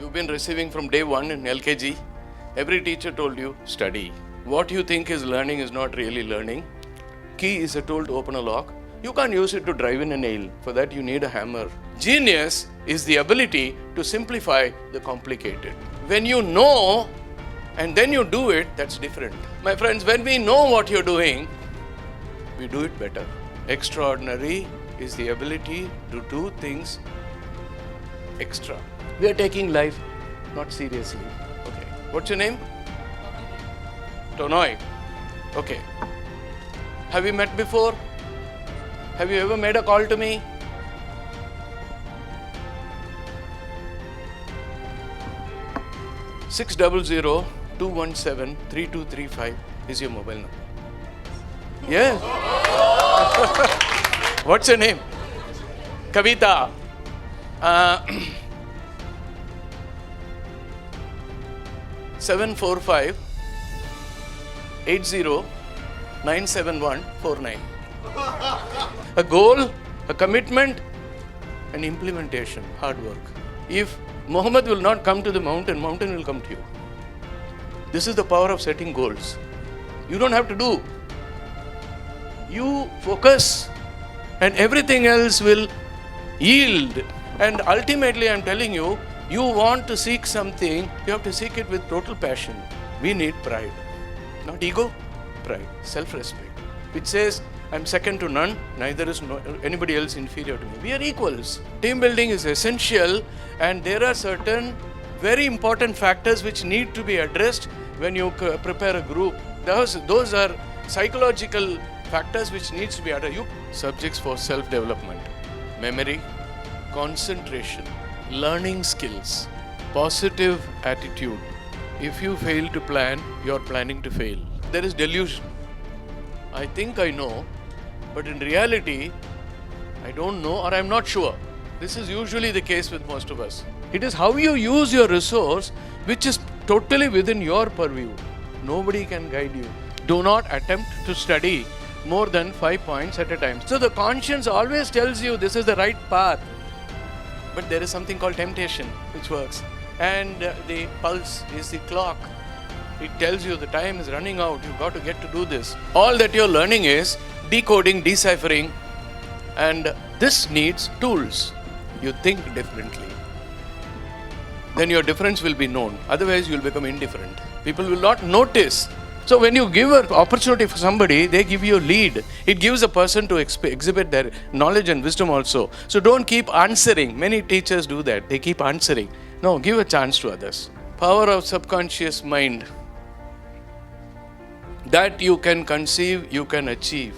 You've been receiving from day one in LKG. Every teacher told you, study. What you think is learning is not really learning. Key is a tool to open a lock. You can't use it to drive in a nail. For that you need a hammer. Genius is the ability to simplify the complicated. When you know and then you do it, that's different. My friends, when we know what you're doing, we do it better. Extraordinary is the ability to do things extra. We are taking life not seriously. Okay. What's your name? Tonoy. Okay. Have we met before? Have you ever made a call to me? Six 217-3235 is your mobile number. Yes. What's your name? Kavita. 745-80-97149. A goal, a commitment, and implementation, hard work. If Muhammad will not come to the mountain, mountain will come to you. This is the power of setting goals. You don't have to do. You focus and everything else will yield. And ultimately, I'm telling you, you want to seek something, you have to seek it with total passion. We need pride. Not ego, pride, self-respect. Which says, I'm second to none, neither is anybody else inferior to me. We are equals. Team building is essential, and there are certain very important factors which need to be addressed when you prepare a group. Those are psychological factors which needs to be addressed. Subjects for self-development, memory, concentration, learning skills, positive attitude. If you fail to plan, you're planning to fail. There is delusion. I think I know, but in reality, I don't know or I'm not sure. This is usually the case with most of us. It is how you use your resource which is totally within your purview. Nobody can guide you. Do not attempt to study more than 5 points at a time. So the conscience always tells you this is the right path. But there is something called temptation which works. And the pulse is the clock. It tells you the time is running out. You've got to get to do this. All that you're learning is decoding, deciphering. And this needs tools. You think differently. Then your difference will be known. Otherwise, you'll become indifferent. People will not notice. So when you give an opportunity for somebody, they give you a lead. It gives a person to exhibit their knowledge and wisdom also. So don't keep answering. Many teachers do that. They keep answering. No, give a chance to others. Power of subconscious mind. That you can conceive, you can achieve.